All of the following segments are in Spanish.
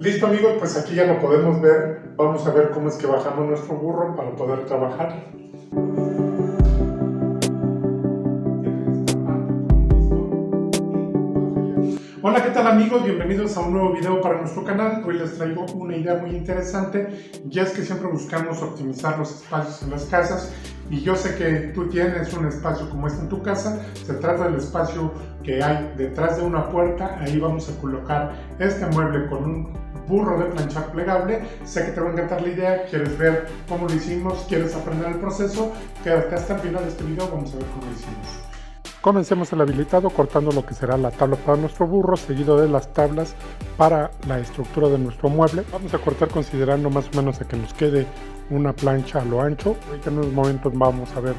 Listo amigos, pues aquí ya lo podemos ver. Vamos a ver cómo es que bajamos nuestro burro para poder trabajar. Hola, ¿qué tal amigos? Bienvenidos a un nuevo video para nuestro canal. Hoy les traigo una idea muy interesante, ya es que siempre buscamos optimizar los espacios en las casas y yo sé que tú tienes un espacio como este en tu casa. Se trata del espacio que hay detrás de una puerta. Ahí vamos a colocar este mueble con un burro de planchar plegable. Sé que te va a encantar la idea, quieres ver cómo lo hicimos, quieres aprender el proceso, quédate hasta el final de este video, vamos a ver cómo lo hicimos. Comencemos el habilitado cortando lo que será la tabla para nuestro burro, seguido de las tablas para la estructura de nuestro mueble. Vamos a cortar considerando más o menos a que nos quede una plancha a lo ancho. Ahorita en unos momentos vamos a ver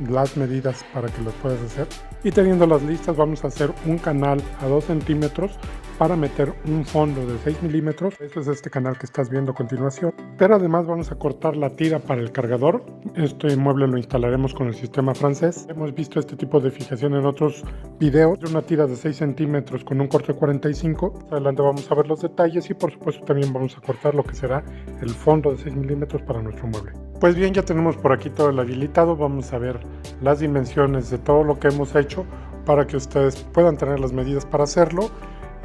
las medidas para que las puedas hacer. Y teniéndolas listas vamos a hacer un canal a 2 centímetros para meter un fondo de 6 milímetros. Este es este canal que estás viendo a continuación. Pero además vamos a cortar la tira para el cargador. Este mueble lo instalaremos con el sistema francés. Hemos visto este tipo de fijación en otros videos. Una tira de 6 centímetros con un corte de 45. Más adelante vamos a ver los detalles y por supuesto también vamos a cortar lo que será el fondo de 6 milímetros para nuestro mueble. Pues bien, ya tenemos por aquí todo el habilitado. Vamos a ver las dimensiones de todo lo que hemos hecho para que ustedes puedan tener las medidas para hacerlo.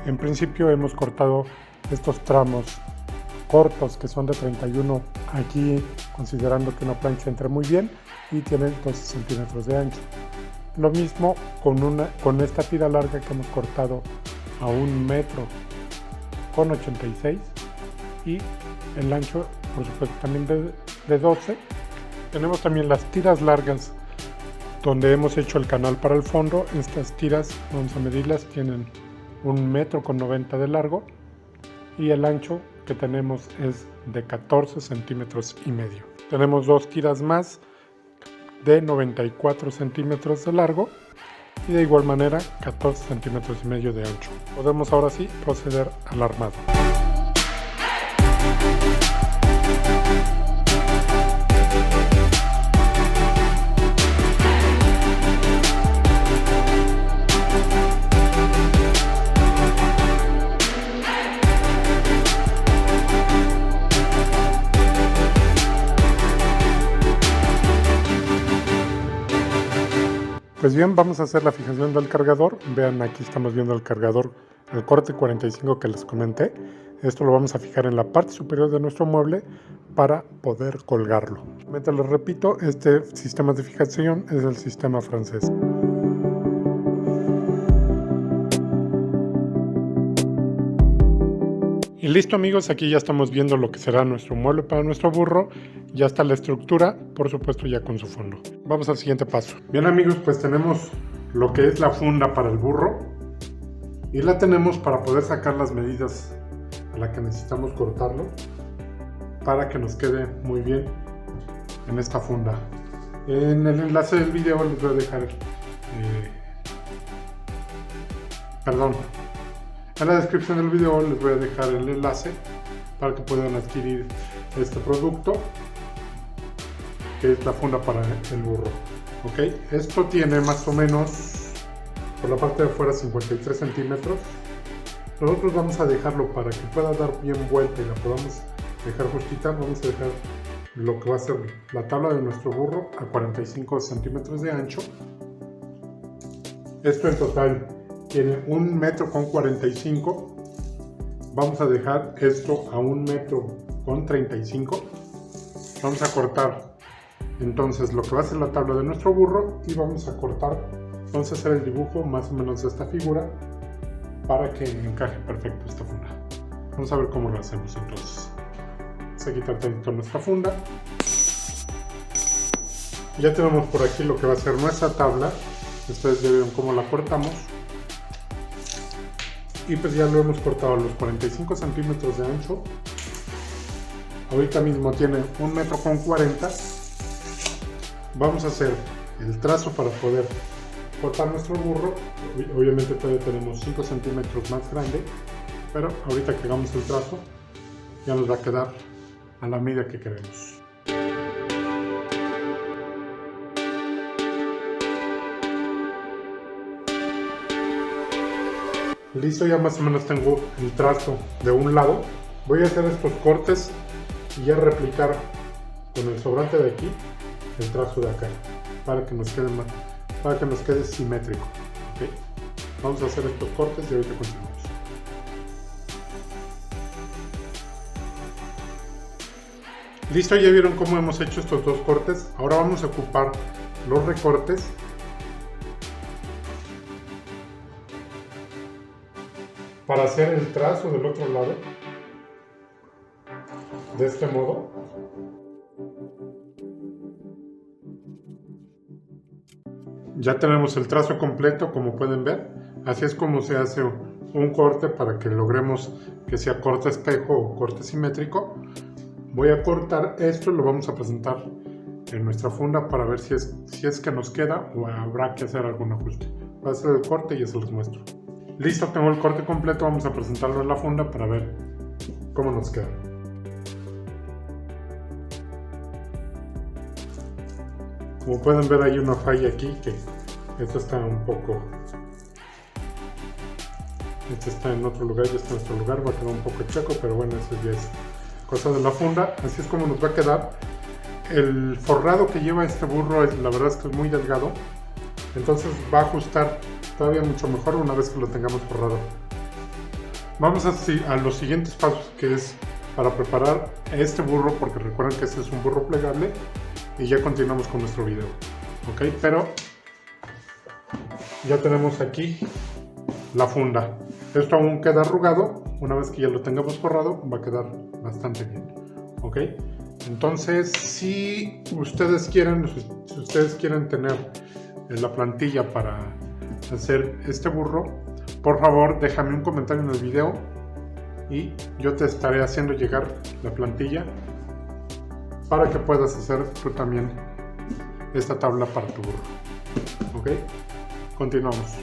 En principio hemos cortado estos tramos cortos que son de 31 aquí, considerando que una plancha entra muy bien y tiene 12 centímetros de ancho. Lo mismo con esta tira larga que hemos cortado a 1 metro con 86 y el ancho por supuesto también de 12. Tenemos también las tiras largas donde hemos hecho el canal para el fondo. Estas tiras vamos a medirlas, tienen 1 metro con 90 de largo y el ancho que tenemos es de 14 centímetros y medio. Tenemos 2 tiras más de 94 centímetros de largo y de igual manera 14 centímetros y medio de ancho. Podemos ahora sí proceder al armado. Pues bien, vamos a hacer la fijación del cargador. Vean, aquí estamos viendo el cargador, el corte 45 que les comenté. Esto lo vamos a fijar en la parte superior de nuestro mueble para poder colgarlo. Les repito, este sistema de fijación es el sistema francés. Y listo amigos, aquí ya estamos viendo lo que será nuestro mueble para nuestro burro. Ya está la estructura, por supuesto ya con su fondo. Vamos al siguiente paso. Bien amigos, pues tenemos lo que es la funda para el burro. Y la tenemos para poder sacar las medidas a las que necesitamos cortarlo, para que nos quede muy bien en esta funda. En el enlace del video les voy a dejar... En la descripción del video les voy a dejar el enlace para que puedan adquirir este producto, que es la funda para el burro. Ok, esto tiene más o menos por la parte de afuera 53 centímetros. Nosotros vamos a dejarlo para que pueda dar bien vuelta y la podamos dejar justita. Vamos a dejar lo que va a ser la tabla de nuestro burro a 45 centímetros de ancho. Esto en total tiene 1 metro con 45. Vamos a dejar esto a 1 metro con 35. Vamos a cortar entonces lo que va a ser la tabla de nuestro burro y vamos a cortar, vamos a hacer el dibujo más o menos de esta figura para que encaje perfecto esta funda. Vamos a ver cómo lo hacemos entonces. Vamos a quitar tantito nuestra funda. Ya tenemos por aquí lo que va a ser nuestra tabla. Ustedes ya vieron cómo la cortamos. Y pues ya lo hemos cortado a los 45 centímetros de ancho. Ahorita mismo tiene 1 metro con 40. Vamos a hacer el trazo para poder cortar nuestro burro. Obviamente todavía tenemos 5 centímetros más grande, pero ahorita que hagamos el trazo ya nos va a quedar a la medida que queremos. Listo, ya más o menos tengo el trazo de un lado. Voy a hacer estos cortes y a replicar con el sobrante de aquí el trazo de acá para que nos quede simétrico. ¿Okay? Vamos a hacer estos cortes y ahorita continuamos. Listo, ya vieron cómo hemos hecho estos dos cortes. Ahora vamos a ocupar los recortes para hacer el trazo del otro lado de este modo. Ya tenemos el trazo completo, como pueden ver. Así es como se hace un corte para que logremos que sea corte espejo o corte simétrico. Voy a cortar esto y lo vamos a presentar en nuestra funda para ver si es que nos queda o habrá que hacer algún ajuste. Voy a hacer el corte y ya se los muestro. Listo, tengo el corte completo, vamos a presentarlo en la funda para ver cómo nos queda. Como pueden ver, hay una falla aquí, que esto está este está en otro lugar, ya está en nuestro lugar, va a quedar un poco chueco, pero bueno, eso ya es cosa de la funda. Así es como nos va a quedar. El forrado que lleva este burro, la verdad es que es muy delgado, entonces va a ajustar todavía mucho mejor una vez que lo tengamos forrado. Vamos a los siguientes pasos, que es para preparar este burro, porque recuerden que este es un burro plegable, y ya continuamos con nuestro video. Ok, pero ya tenemos aquí la funda. Esto aún queda arrugado. Una vez que ya lo tengamos forrado, va a quedar bastante bien. Ok, entonces si ustedes quieren tener la plantilla para hacer este burro, por favor déjame un comentario en el video y yo te estaré haciendo llegar la plantilla para que puedas hacer tú también esta tabla para tu burro. Ok, continuamos.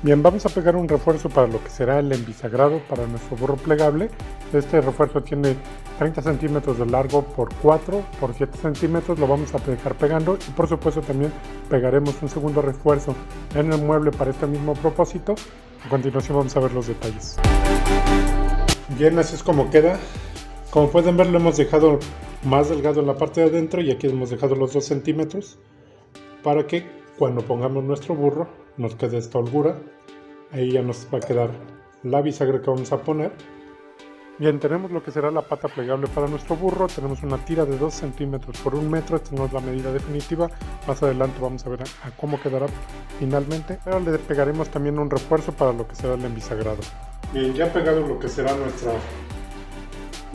Bien, vamos a pegar un refuerzo para lo que será el embisagrado para nuestro burro plegable. Este refuerzo tiene 30 centímetros de largo por 4 por 7 centímetros. Lo vamos a dejar pegando y por supuesto también pegaremos un segundo refuerzo en el mueble para este mismo propósito. A continuación vamos a ver los detalles. Bien, así es como queda. Como pueden ver, lo hemos dejado más delgado en la parte de adentro y aquí hemos dejado los 2 centímetros para que cuando pongamos nuestro burro nos quede esta holgura. Ahí ya nos va a quedar la bisagra que vamos a poner. Bien, tenemos lo que será la pata plegable para nuestro burro. Tenemos una tira de 2 centímetros por 1 metro. Esta no es la medida definitiva. Más adelante vamos a ver a cómo quedará finalmente. Pero le pegaremos también un refuerzo para lo que será el embisagrado. Bien, ya pegado lo que será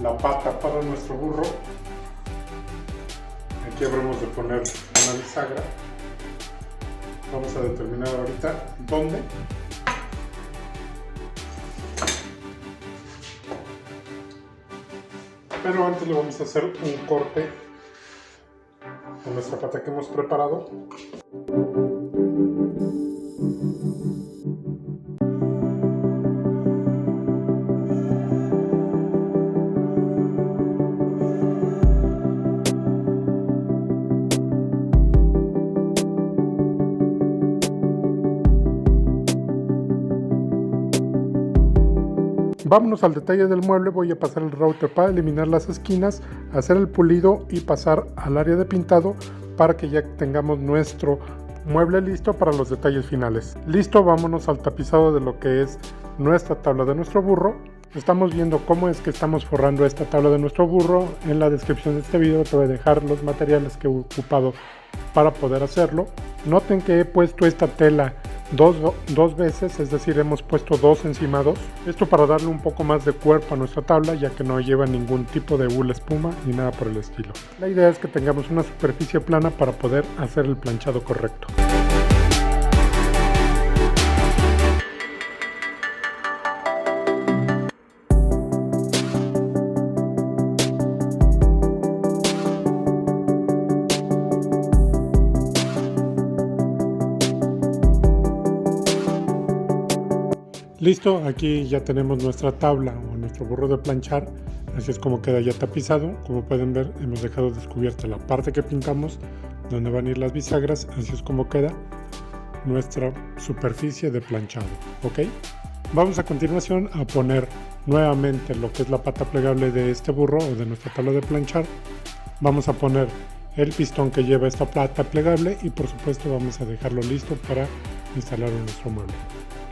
la pata para nuestro burro. Aquí habremos de poner una bisagra. Vamos a determinar ahorita dónde. Pero antes le vamos a hacer un corte a nuestra pata que hemos preparado. Vámonos al detalle del mueble. Voy a pasar el router para eliminar las esquinas, hacer el pulido y pasar al área de pintado para que ya tengamos nuestro mueble listo para los detalles finales. Listo, vámonos al tapizado de lo que es nuestra tabla de nuestro burro. Estamos viendo cómo es que estamos forrando esta tabla de nuestro burro. En la descripción de este video te voy a dejar los materiales que he ocupado para poder hacerlo. Noten que he puesto esta tela dos veces, es decir, hemos puesto 2 encima 2. Esto para darle un poco más de cuerpo a nuestra tabla, ya que no lleva ningún tipo de hule espuma ni nada por el estilo. La idea es que tengamos una superficie plana para poder hacer el planchado correcto. Listo, aquí ya tenemos nuestra tabla o nuestro burro de planchar, así es como queda ya tapizado. Como pueden ver, hemos dejado descubierta la parte que pintamos, donde van a ir las bisagras, así es como queda nuestra superficie de planchado. ¿Ok? Vamos a continuación a poner nuevamente lo que es la pata plegable de este burro o de nuestra tabla de planchar. Vamos a poner el pistón que lleva esta pata plegable y por supuesto vamos a dejarlo listo para instalar en nuestro mueble.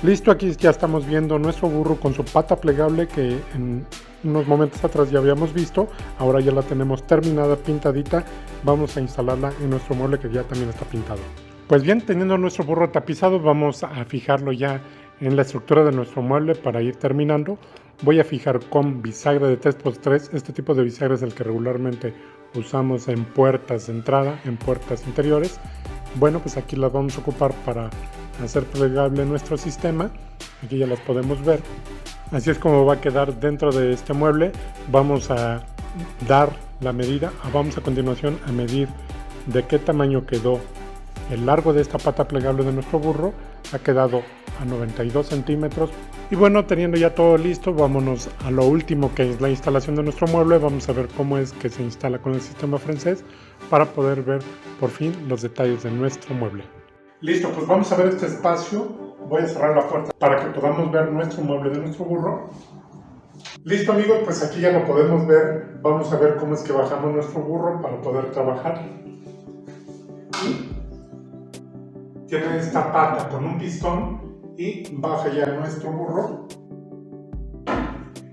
Listo, aquí ya estamos viendo nuestro burro con su pata plegable que en unos momentos atrás ya habíamos visto. Ahora ya la tenemos terminada, pintadita. Vamos a instalarla en nuestro mueble que ya también está pintado. Pues bien, teniendo nuestro burro tapizado, vamos a fijarlo ya en la estructura de nuestro mueble para ir terminando. Voy a fijar con bisagra de 3x3. Este tipo de bisagra es el que regularmente usamos en puertas de entrada, en puertas interiores. Bueno, pues aquí las vamos a ocupar para hacer plegable nuestro sistema. Aquí ya las podemos ver. Así es como va a quedar dentro de este mueble. Vamos a dar la medida. Vamos a continuación a medir de qué tamaño quedó el largo de esta pata plegable de nuestro burro. Ha quedado a 92 centímetros. Y bueno, teniendo ya todo listo, vámonos a lo último, que es la instalación de nuestro mueble. Vamos a ver cómo es que se instala con el sistema francés para poder ver por fin los detalles de nuestro mueble. Listo, pues vamos a ver este espacio. Voy a cerrar la puerta para que podamos ver nuestro mueble de nuestro burro. Listo, amigos, pues aquí ya lo podemos ver. Vamos a ver cómo es que bajamos nuestro burro para poder trabajar. Tiene esta pata con un pistón y baja ya nuestro burro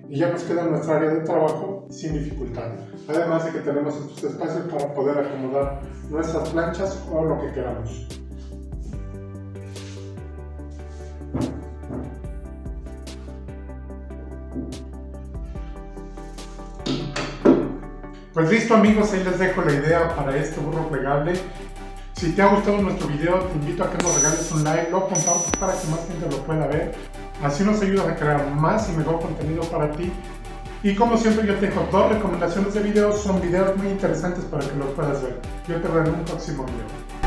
y ya nos queda nuestra área de trabajo sin dificultad. Además de que tenemos estos espacios para poder acomodar nuestras planchas o lo que queramos. Pues listo, amigos, ahí les dejo la idea para este burro plegable. Si te ha gustado nuestro video, te invito a que nos regales un like, lo compartas para que más gente lo pueda ver. Así nos ayudas a crear más y mejor contenido para ti. Y como siempre, yo te dejo 2 recomendaciones de videos. Son videos muy interesantes para que los puedas ver. Yo te veo en un próximo video.